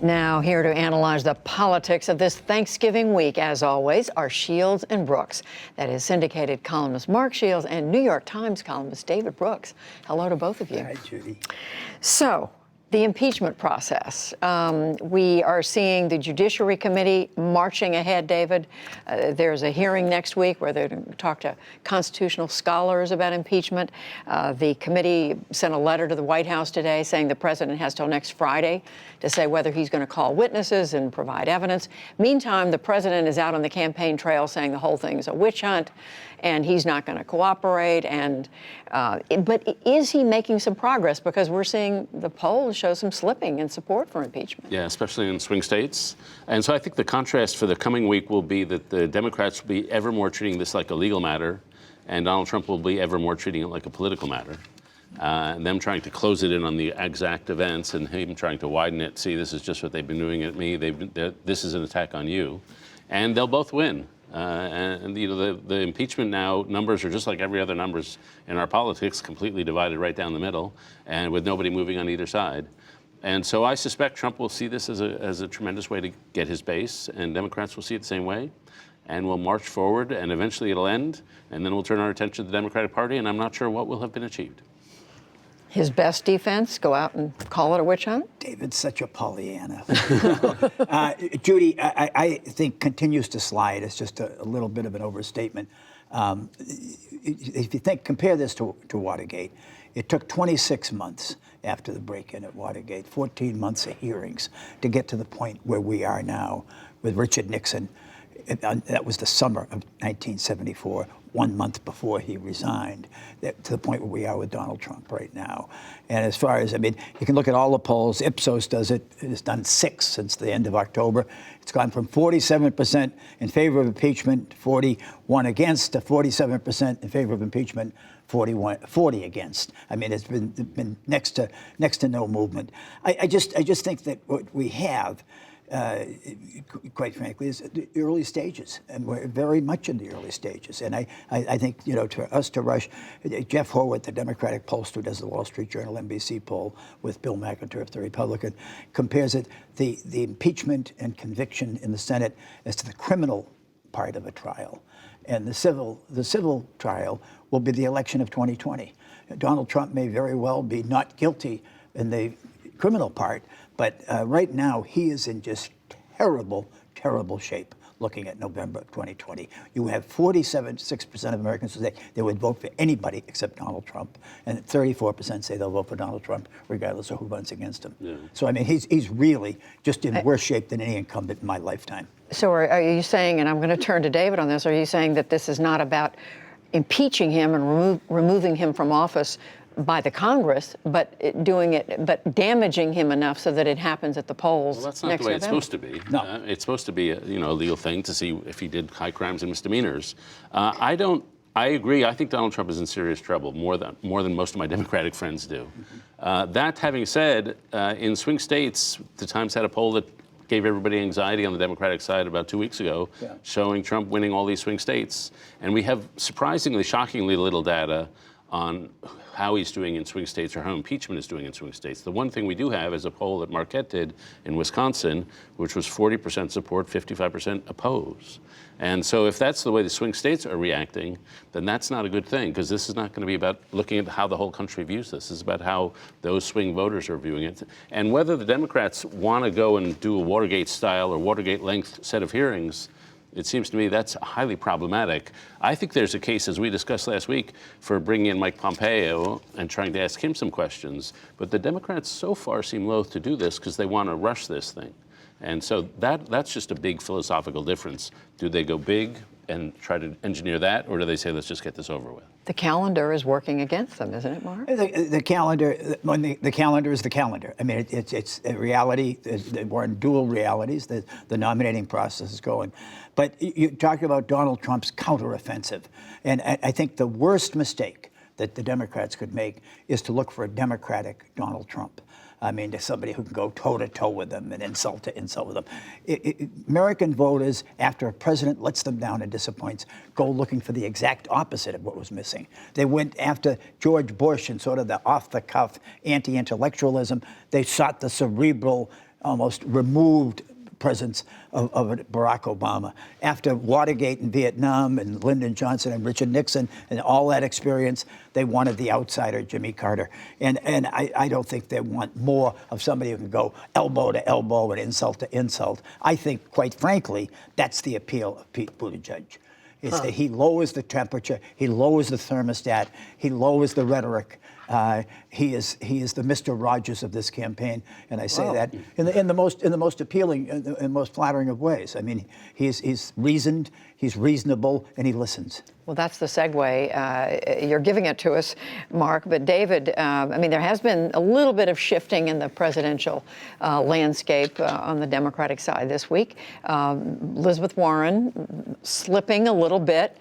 Now, here to analyze the politics of this Thanksgiving week, as always, are Shields and Brooks. That is syndicated columnist Mark Shields and New York Times columnist David Brooks. Hello to both of you. Hi, Judy. So, the impeachment process. We are seeing the Judiciary Committee marching ahead, David. There's a hearing next week where they're going to talk to constitutional scholars about impeachment. The committee sent a letter to the White House today saying the president has till next Friday to say whether he's going to call witnesses and provide evidence. Meantime, the president is out on the campaign trail saying the whole thing is a witch hunt and he's not going to cooperate. But is he making some progress? Because we're seeing the polls show some slipping in support for impeachment. Yeah, especially in swing states. And so I think the contrast for the coming week will be that the Democrats will be ever more treating this like a legal matter, and Donald Trump will be ever more treating it like a political matter. And them trying to close it in on the exact events and him trying to widen it. See, this is just what they've been doing at me. This is an attack on you. And they'll both win. And you know, the impeachment now numbers are just like every other numbers in our politics, completely divided right down the middle, and with nobody moving on either side. And so I suspect Trump will see this as a tremendous way to get his base, and Democrats will see it the same way, and we'll march forward, and eventually it'll end, and then we'll turn our attention to the Democratic Party, and I'm not sure what will have been achieved. His best defense, go out and call it a witch hunt? David's such a Pollyanna. Judy, I think continues to slide. It's just a little bit of an overstatement. If you compare this to Watergate, it took 26 months after the break-in at Watergate, 14 months of hearings to get to the point where we are now with Richard Nixon. That was the summer of 1974, 1 month before he resigned, to the point where we are with Donald Trump right now. And as far as, I mean, you can look at all the polls. Ipsos does it. It's done 6 since the end of October. It's gone from 47% in favor of impeachment, 41 against, to 47% in favor of impeachment, 40 against. I mean, it's been next to no movement. I just think that what we have, quite frankly, is the early stages, and we're very much in the early stages. And I think, you know, to us to rush, Jeff Horwath, the Democratic pollster who does the Wall Street Journal NBC poll with Bill McIntyre, the Republican, compares it, the impeachment and conviction in the Senate as to the criminal part of a trial. And the civil trial will be the election of 2020. Donald Trump may very well be not guilty in the criminal part, but right now he is in just terrible, terrible shape looking at November of 2020. You have 47.6% of Americans who say they would vote for anybody except Donald Trump, and 34% say they'll vote for Donald Trump regardless of who runs against him. Yeah. So, I mean, he's really just in worse shape than any incumbent in my lifetime. So are you saying, and I'm going to turn to David on this, are you saying that this is not about impeaching him and removing him from office by the Congress, but damaging him enough so that it happens at the polls? Well, that's not next the way November. It's supposed to be. No, it's supposed to be a legal thing to see if he did high crimes and misdemeanors. I agree. I think Donald Trump is in serious trouble, more than most of my Democratic friends do. That having said, in swing states, the Times had a poll that gave everybody anxiety on the Democratic side about 2 weeks ago, showing Trump winning all these swing states. And we have surprisingly, shockingly little data on how he's doing in swing states or how impeachment is doing in swing states. The one thing we do have is a poll that Marquette did in Wisconsin, which was 40% support, 55% oppose. And so if that's the way the swing states are reacting, then that's not a good thing, because this is not going to be about looking at how the whole country views this. It's about how those swing voters are viewing it. And whether the Democrats want to go and do a Watergate-style or Watergate-length set of hearings, it seems to me that's highly problematic. I think there's a case, as we discussed last week, for bringing in Mike Pompeo and trying to ask him some questions. But the Democrats so far seem loath to do this because they want to rush this thing. And so that's just a big philosophical difference. Do they go big and try to engineer that, or do they say, let's just get this over with? The calendar is working against them, isn't it, Mark? The calendar, the calendar is the calendar. I mean, it's a reality. We're in dual realities. The nominating process is going. But you talk about Donald Trump's counteroffensive. And I think the worst mistake that the Democrats could make is to look for a Democratic Donald Trump. I mean, to somebody who can go toe-to-toe with them and insult with them. American voters, after a president lets them down and disappoints, go looking for the exact opposite of what was missing. They went after George Bush and sort of the off-the-cuff anti-intellectualism. They sought the cerebral almost removed presence of Barack Obama. After Watergate and Vietnam and Lyndon Johnson and Richard Nixon and all that experience, they wanted the outsider, Jimmy Carter. And I don't think they want more of somebody who can go elbow to elbow and insult to insult. I think, quite frankly, that's the appeal of Pete Buttigieg. It's that he lowers the temperature, he lowers the thermostat, he lowers the rhetoric. He is the Mr. Rogers of this campaign, and I say that in the most appealing and most flattering of ways. I mean, he's reasoned, he's reasonable, and he listens. Well, that's the segue. You're giving it to us, Mark. But David, I mean, there has been a little bit of shifting in the presidential landscape on the Democratic side this week. Elizabeth Warren slipping a little bit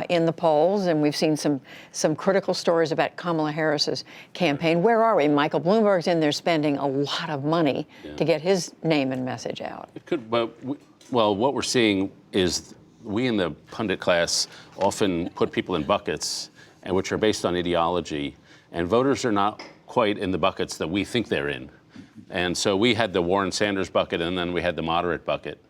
in the polls, and we've seen some critical stories about Kamala Harris's campaign. Where are we? Michael Bloomberg's in there spending a lot of money to get his name and message out. It could, but well, what we're seeing is we in the pundit class often put people in buckets, and which are based on ideology, and voters are not quite in the buckets that we think they're in. And so we had the Warren Sanders bucket, and then we had the moderate bucket,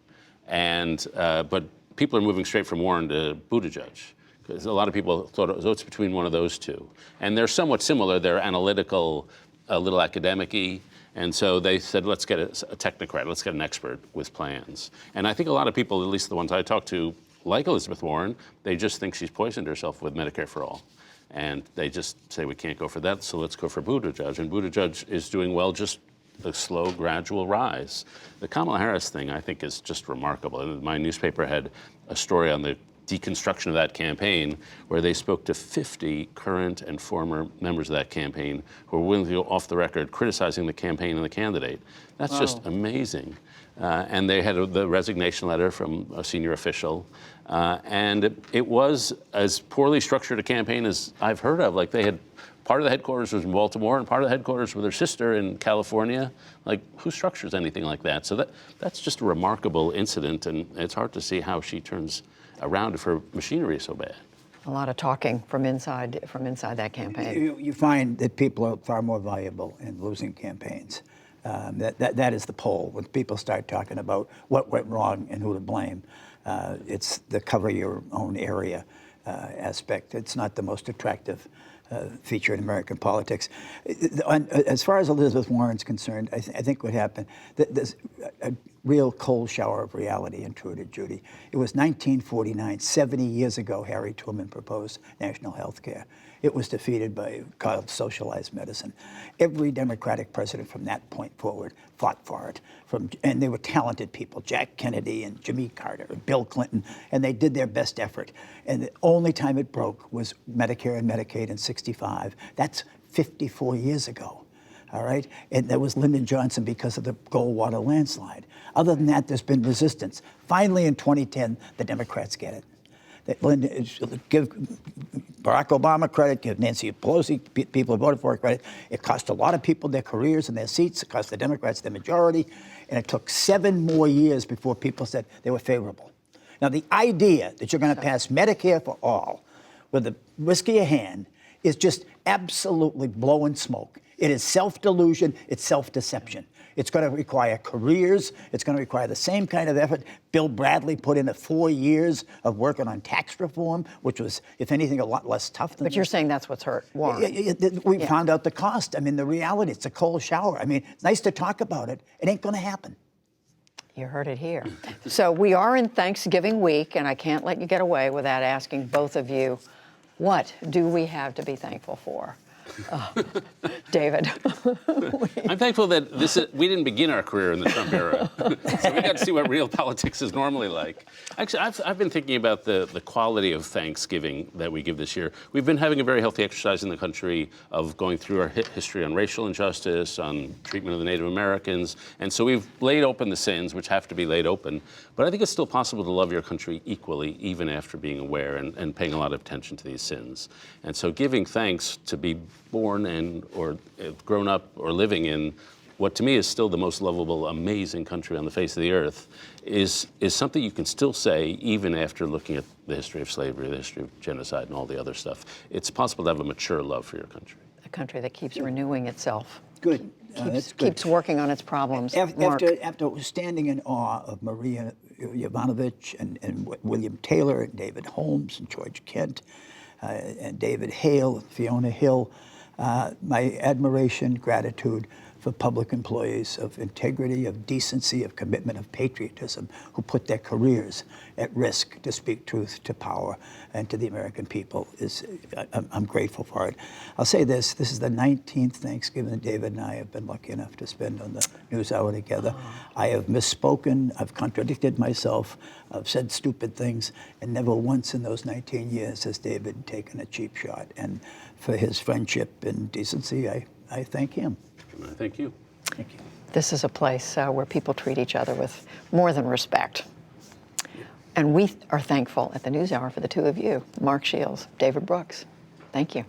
and but people are moving straight from Warren to Buttigieg, because a lot of people thought it's between one of those two, and they're somewhat similar. They're analytical, a little academic-y. And so they said, let's get a technocrat, let's get an expert with plans. And I think a lot of people, at least the ones I talk to, like Elizabeth Warren, they just think she's poisoned herself with Medicare for All. And they just say, we can't go for that, so let's go for Buttigieg. And Buttigieg is doing well, just a slow, gradual rise. The Kamala Harris thing, I think, is just remarkable. And my newspaper had a story on the deconstruction of that campaign, where they spoke to 50 current and former members of that campaign who were willing to go off the record criticizing the campaign and the candidate. That's just amazing. And they had the resignation letter from a senior official. And it was as poorly structured a campaign as I've heard of. Like, they had part of the headquarters was in Baltimore and part of the headquarters with her sister in California. Like, who structures anything like that? So that's just a remarkable incident, and it's hard to see how she turns around if her machinery is so bad. A lot of talking from inside that campaign. You find that people are far more valuable in losing campaigns. That is the poll. When people start talking about what went wrong and who to blame, it's the cover your own area aspect. It's not the most attractive feature in American politics. As far as Elizabeth Warren's concerned, I think what happened, there's a real cold shower of reality intruded, Judy. It was 1949, 70 years ago, Harry Truman proposed national health care. It was defeated by called socialized medicine. Every Democratic president from that point forward fought for it. And they were talented people, Jack Kennedy and Jimmy Carter and Bill Clinton, and they did their best effort. And the only time it broke was Medicare and Medicaid in '65. That's 54 years ago. All right? And there was Lyndon Johnson because of the Goldwater landslide. Other than that, there's been resistance. Finally, in 2010, the Democrats get it. Give Barack Obama credit, give Nancy Pelosi, people who voted for it, credit. It cost a lot of people their careers and their seats. It cost the Democrats their majority. And it took 7 more years before people said they were favorable. Now, the idea that you're going to pass Medicare for all with the risk of your hand is just absolutely blowing smoke. It is self-delusion. It's self-deception. It's going to require careers. It's going to require the same kind of effort. Bill Bradley put in 4 years of working on tax reform, which was, if anything, a lot less tough than But you're saying that's what's hurt Warren. We found out the cost. I mean, the reality, it's a cold shower. I mean, it's nice to talk about it. It ain't going to happen. You heard it here. So we are in Thanksgiving week, and I can't let you get away without asking both of you, what do we have to be thankful for? David. I'm thankful that we didn't begin our career in the Trump era, so we got to see what real politics is normally like. Actually, I've been thinking about the quality of Thanksgiving that we give this year. We've been having a very healthy exercise in the country of going through our history on racial injustice, on treatment of the Native Americans, and so we've laid open the sins, which have to be laid open. But I think it's still possible to love your country equally, even after being aware and paying a lot of attention to these sins. And so giving thanks to be born and or grown up or living in what to me is still the most lovable, amazing country on the face of the earth is something you can still say even after looking at the history of slavery, the history of genocide, and all the other stuff. It's possible to have a mature love for your country. A country that keeps renewing itself. Good. That's good. Keeps working on its problems. Mark. After standing in awe of Maria Yovanovitch and William Taylor and David Holmes and George Kent and David Hale, Fiona Hill, my admiration, gratitude for public employees of integrity, of decency, of commitment, of patriotism, who put their careers at risk to speak truth to power and to the American people. I'm grateful for it. I'll say this is the 19th Thanksgiving that David and I have been lucky enough to spend on the NewsHour together. I have misspoken, I've contradicted myself, I've said stupid things, and never once in those 19 years has David taken a cheap shot. And for his friendship and decency, I thank him. Thank you. Thank you. This is a place where people treat each other with more than respect. And we are thankful at the NewsHour for the two of you, Mark Shields, David Brooks. Thank you.